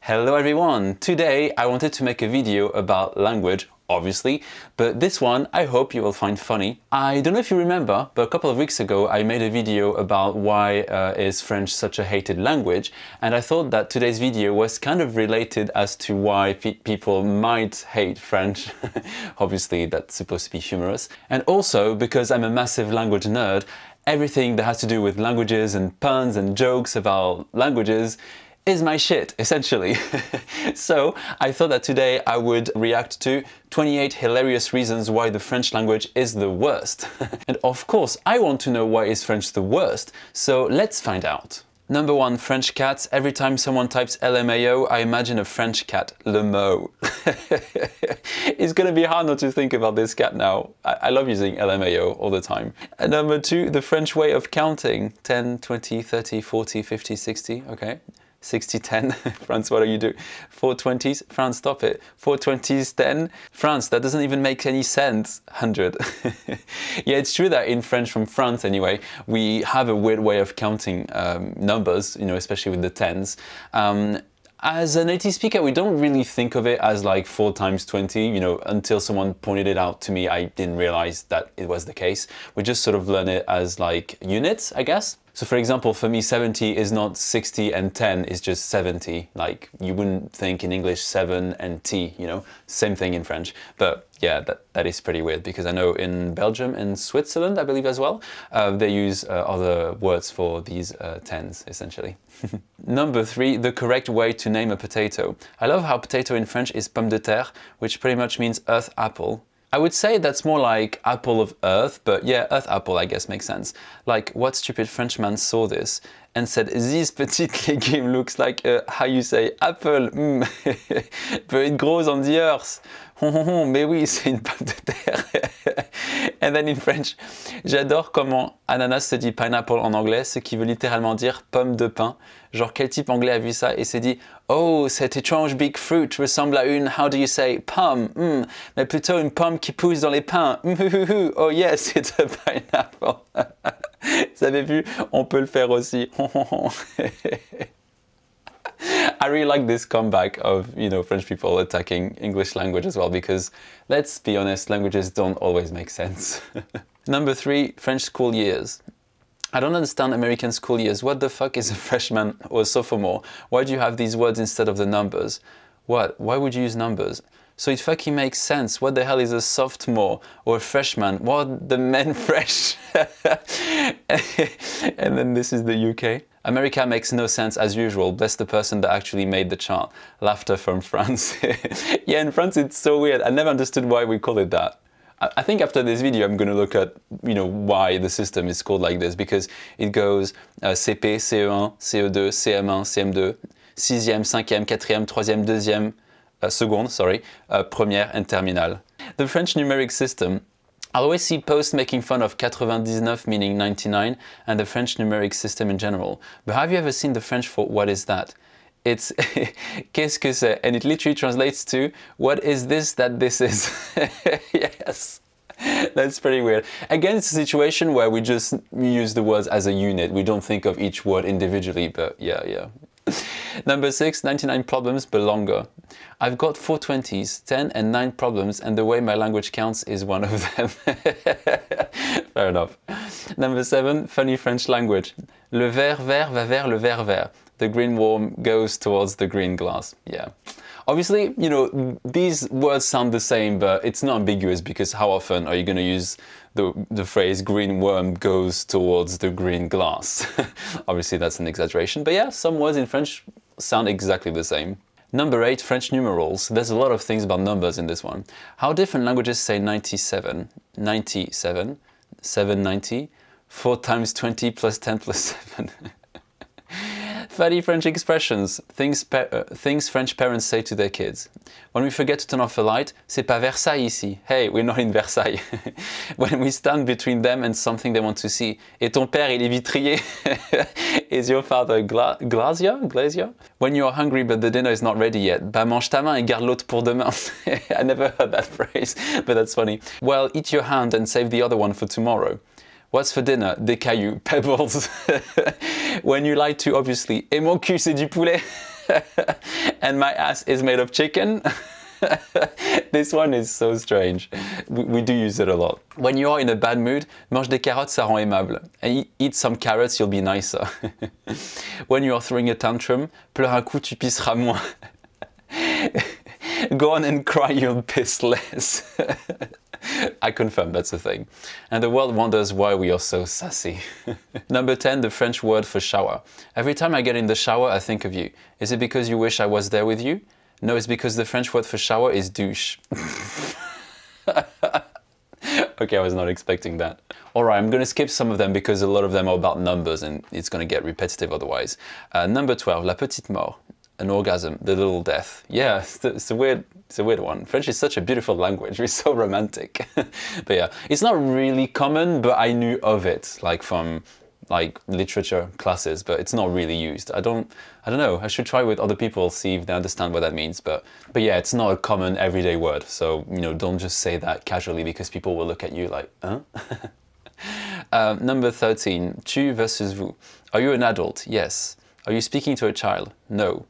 Hello everyone! Today I wanted to make a video about language, obviously, but this one I hope you will find funny. I don't know if you remember, but a couple of weeks ago I made a video about why is French such a hated language, and I thought that today's video was kind of related as to why people might hate French. Obviously that's supposed to be humorous. And also because I'm a massive language nerd, everything that has to do with languages and puns and jokes about languages is my shit, essentially. So I thought that today I would react to 28 hilarious reasons why the French language is the worst. And of course, I want to know why is French the worst, so let's find out. Number 1, French cats. Every time someone types LMAO, I imagine a French cat, le mot. It's gonna be hard not to think about this cat now. I love using LMAO all the time. And number 2, the French way of counting. 10, 20, 30, 40, 50, 60, okay. 60, 10, France, what do you do? 4 20s, France, stop it. 4 20s, 10, France, that doesn't even make any sense. 100. Yeah, it's true that in French from France anyway, we have a weird way of counting numbers, you know, especially with the tens. As a native speaker, we don't really think of it as like 4 times 20, you know, until someone pointed it out to me, I didn't realize that it was the case. We just sort of learn it as like units, I guess. So for example, for me, 70 is not 60 and 10, it's just 70. Like you wouldn't think in English 7 and T, you know, same thing in French. But yeah, that is pretty weird because I know in Belgium and Switzerland, I believe as well, they use other words for these tens, essentially. Number 3, the correct way to name a potato. I love how potato in French is pomme de terre, which pretty much means earth apple. I would say that's more like apple of earth, but yeah, earth apple I guess makes sense. Like, what stupid Frenchman saw this and said, this petite légume looks like how you say apple, but it grows on the earth. Mais oui, c'est une pomme de terre. And then in French, j'adore comment ananas se dit pineapple en anglais, ce qui veut littéralement dire pomme de pin. Genre, quel type anglais a vu ça et s'est dit, oh, cet étrange big fruit ressemble à une, how do you say, pomme, mais plutôt une pomme qui pousse dans les pins. Oh yes, it's a pineapple. Vous avez vu, on peut le faire aussi. I really like this comeback of, you know, French people attacking English language as well, because let's be honest, languages don't always make sense. Number 3, French school years. I don't understand American school years. What the fuck is a freshman or a sophomore? Why do you have these words instead of the numbers? What? Why would you use numbers? So it fucking makes sense. What the hell is a sophomore or a freshman? What the men fresh? And then this is the UK. America makes no sense as usual. Bless the person that actually made the chart. Laughter from France. Yeah, in France it's so weird. I never understood why we call it that. I think after this video I'm going to look at, you know, why the system is called like this, because it goes CP, CE1, CE2, CM1, CM2, 6e, 5e, 4e, 3e, 2e, seconde, sorry, première and terminale. The French numeric system, I'll always see posts making fun of 99 meaning 99 and the French numeric system in general. But have you ever seen the French for what is that? It's qu'est-ce que c'est? And it literally translates to what is this that this is? Yes. That's pretty weird. Again, it's a situation where we just use the words as a unit. We don't think of each word individually, but yeah. Number 6, 99 problems but longer. I've got 4 20s, 10 and 9 problems, and the way my language counts is one of them. Fair enough. Number 7, funny French language. Le verre vert va vers le verre vert. The green worm goes towards the green glass. Yeah. Obviously, you know, these words sound the same, but it's not ambiguous, because how often are you going to use the phrase green worm goes towards the green glass? Obviously, that's an exaggeration, but yeah, some words in French sound exactly the same. Number 8, French numerals. There's a lot of things about numbers in this one. How different languages say 97, 97, 790, 4 times 20 plus 10 plus 7. Funny French expressions, things French parents say to their kids. When we forget to turn off a light, c'est pas Versailles ici. Hey, we're not in Versailles. When we stand between them and something they want to see. Et ton père, il est vitrier. Is your father glazier? When you're hungry but the dinner is not ready yet, bah mange ta main et garde l'autre pour demain. I never heard that phrase, but that's funny. Well, eat your hand and save the other one for tomorrow. What's for dinner? Des cailloux, pebbles. When you lie to, obviously, et mon cul, c'est du poulet. And my ass is made of chicken. This one is so strange. We do use it a lot. When you are in a bad mood, mange des carottes, ça rend aimable. And eat some carrots, you'll be nicer. When you are throwing a tantrum, pleure un coup, tu pisseras moins. Go on and cry, you'll piss less. I confirm that's a thing. And the world wonders why we are so sassy. Number 10, the French word for shower. Every time I get in the shower, I think of you. Is it because you wish I was there with you? No, it's because the French word for shower is douche. Okay, I was not expecting that. Alright, I'm going to skip some of them because a lot of them are about numbers and it's going to get repetitive otherwise. Number 12, la petite mort. An orgasm, the little death. Yeah, it's a weird one. French is such a beautiful language. It's so romantic. But yeah, it's not really common, but I knew of it, like from literature classes, but it's not really used. I don't know. I should try with other people, see if they understand what that means. But yeah, it's not a common everyday word. So, don't just say that casually because people will look at you like, huh? Number 13, tu versus vous. Are you an adult? Yes. Are you speaking to a child? No.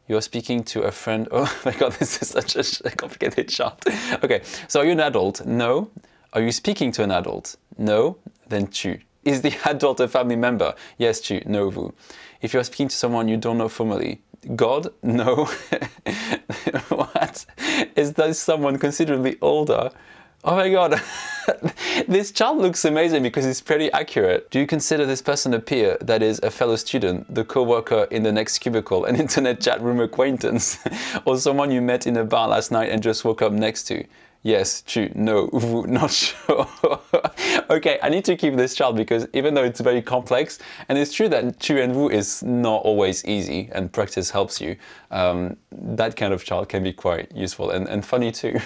You're speaking to a friend. Oh my God, this is such a complicated chart. Okay, so are you an adult? No. Are you speaking to an adult? No. Then tu. Is the adult a family member? Yes, tu. No, vous. If you're speaking to someone you don't know formally, God? No. What? Is there someone considerably older? Oh my God. This chart looks amazing because it's pretty accurate. Do you consider this person a peer, that is, a fellow student, the co-worker in the next cubicle, an internet chat room acquaintance, or someone you met in a bar last night and just woke up next to? Yes, tu, no, vous, not sure. Okay, I need to keep this chart because even though it's very complex, and it's true that tu and vous is not always easy and practice helps you, that kind of chart can be quite useful and funny too.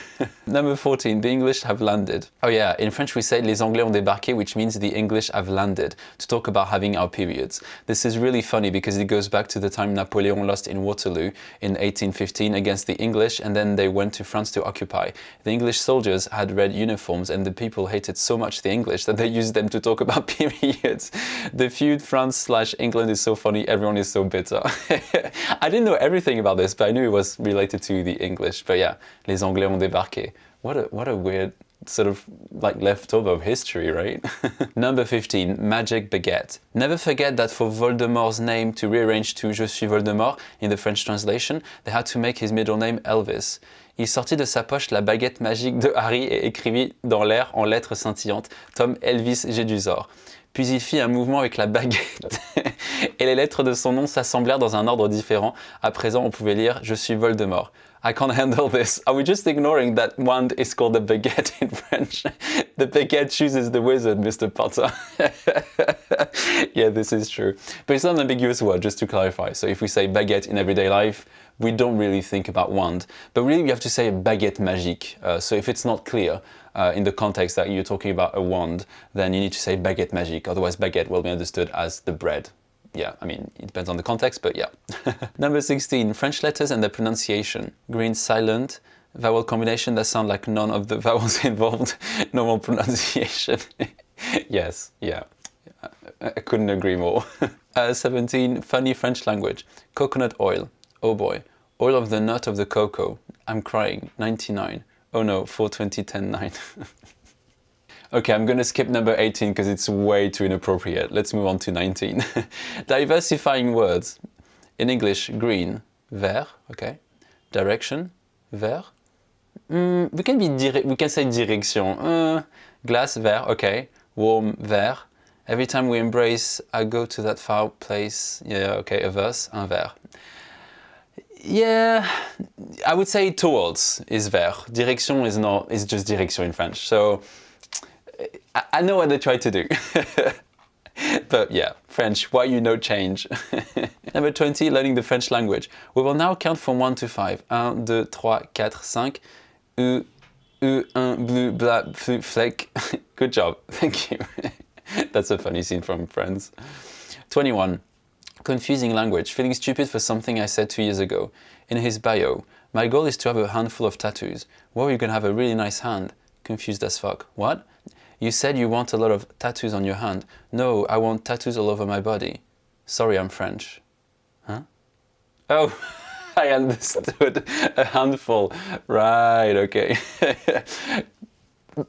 Number 14, the English have landed. Oh yeah, in French we say les Anglais ont débarqué, which means the English have landed, to talk about having our periods. This is really funny because it goes back to the time Napoleon lost in Waterloo in 1815 against the English, and then they went to France to occupy. The English soldiers had red uniforms and the people hated so much the English that they used them to talk about periods. The feud France/England is so funny, everyone is so bitter. I didn't know everything about this, but I knew it was related to the English. But yeah, les Anglais ont débarqué. What a weird sort of like leftover of history, right? Number 15, magic baguette. Never forget that for Voldemort's name to rearrange to Je suis Voldemort in the French translation, they had to make his middle name Elvis. Il sortit de sa poche la baguette magique de Harry et écrivit dans l'air en lettres scintillantes Tom Elvis Jedusor. Puis il fit un mouvement avec la baguette et les lettres de son nom s'assemblèrent dans un ordre différent. À présent, on pouvait lire Je suis Voldemort. I can't handle this. Are we just ignoring that wand is called a baguette in French? The baguette chooses the wizard, Mr. Potter. Yeah, this is true. But it's not an ambiguous word, just to clarify. So if we say baguette in everyday life, we don't really think about wand. But really, we have to say baguette magique. So if it's not clear in the context that you're talking about a wand, then you need to say baguette magique. Otherwise, baguette will be understood as the bread. Yeah, I mean, it depends on the context, but yeah. Number 16, French letters and their pronunciation. Green, silent, vowel combination that sound like none of the vowels involved. Normal pronunciation. Yes, yeah. I couldn't agree more. 17, funny French language. Coconut oil. Oh boy. Oil of the nut of the cocoa. I'm crying. 99. Oh no, 420, 9. Okay, I'm going to skip number 18 because it's way too inappropriate. Let's move on to 19. Diversifying words. In English, green, vert, okay. Direction, vert. We can say direction. Glass, vert, okay. Warm, vert. Every time we embrace, I go to that far place. Yeah, okay, a verse, un vert. Yeah, I would say towards is vert. Direction is just direction in French. So I know what they try to do. But yeah, French, why you no change? Number 20, learning the French language. We will now count from 1 to 5. 1, 2, 3, 4, 5. Un, bleu, bla, flu, fleck. Good job, thank you. That's a funny scene from Friends. 21. Confusing language, feeling stupid for something I said 2 years ago. In his bio, my goal is to have a handful of tattoos. Well, you're gonna have a really nice hand. Confused as fuck. What? You said you want a lot of tattoos on your hand. No, I want tattoos all over my body. Sorry, I'm French. Huh? Oh, I understood. A handful. Right, okay.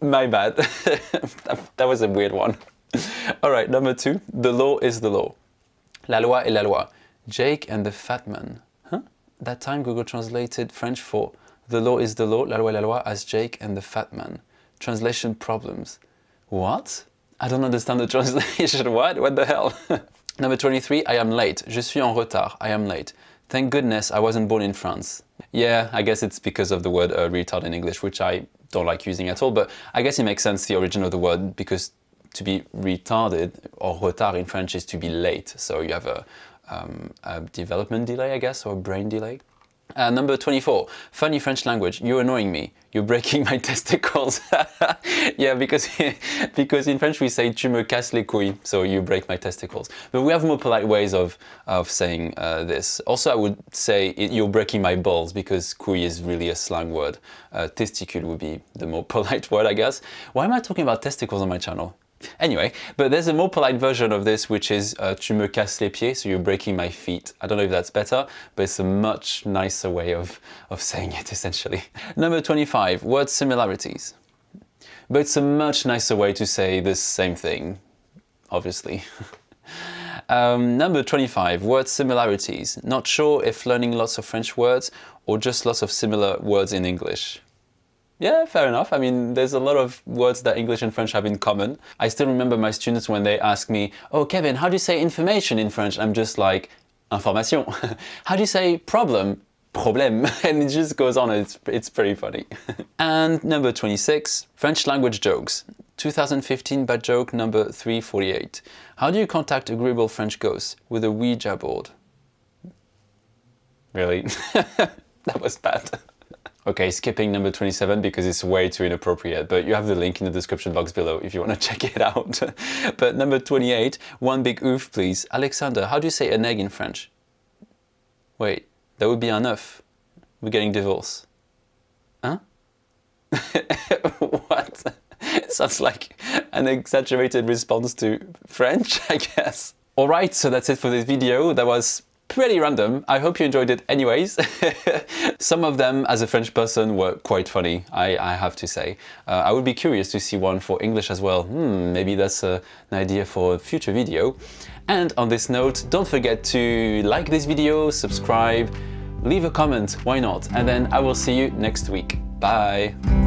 My bad. That was a weird one. All right, number 2. The law is the law. La loi est la loi. Jake and the Fat Man. Huh? That time Google translated French for the law is the law, la loi est la loi as Jake and the Fat Man. Translation problems. What? I don't understand the translation. What the hell? Number 23, I am late. Je suis en retard. I am late. Thank goodness I wasn't born in France. Yeah, I guess it's because of the word retard in English, which I don't like using at all, but I guess it makes sense, the origin of the word, because to be retarded, or retard in French, is to be late. So you have a development delay, I guess, or a brain delay. Number 24, funny French language. You're annoying me. You're breaking my testicles. Yeah, because in French we say tu me casses les couilles, so you break my testicles. But we have more polite ways of saying this. Also, I would say you're breaking my balls, because couille is really a slang word. Testicule would be the more polite word, I guess. Why am I talking about testicles on my channel? Anyway, but there's a more polite version of this, which is tu me casses les pieds, so you're breaking my feet. I don't know if that's better, but it's a much nicer way of saying it, essentially. Number 25, word similarities. But it's a much nicer way to say the same thing, obviously. Number 25, word similarities. Not sure if learning lots of French words or just lots of similar words in English. Yeah, fair enough. I mean, there's a lot of words that English and French have in common. I still remember my students when they ask me, oh, Kevin, how do you say information in French? I'm just like, information. How do you say problem? Problème. And it just goes on. It's pretty funny. And number 26, French language jokes. 2015 bad joke number 348. How do you contact agreeable French ghosts? With a Ouija board. Really? That was bad. Okay, skipping number 27 because it's way too inappropriate, but you have the link in the description box below if you want to check it out. But number 28, one big oof please. Alexander, how do you say an egg in French? Wait, that would be un œuf. We're getting divorced. Huh? What? Sounds like an exaggerated response to French, I guess. Alright, so that's it for this video. That was pretty random. I hope you enjoyed it anyways. Some of them, as a French person, were quite funny, I have to say. I would be curious to see one for English as well. Maybe that's an idea for a future video. And on this note, don't forget to like this video, subscribe, leave a comment, why not? And then I will see you next week. Bye!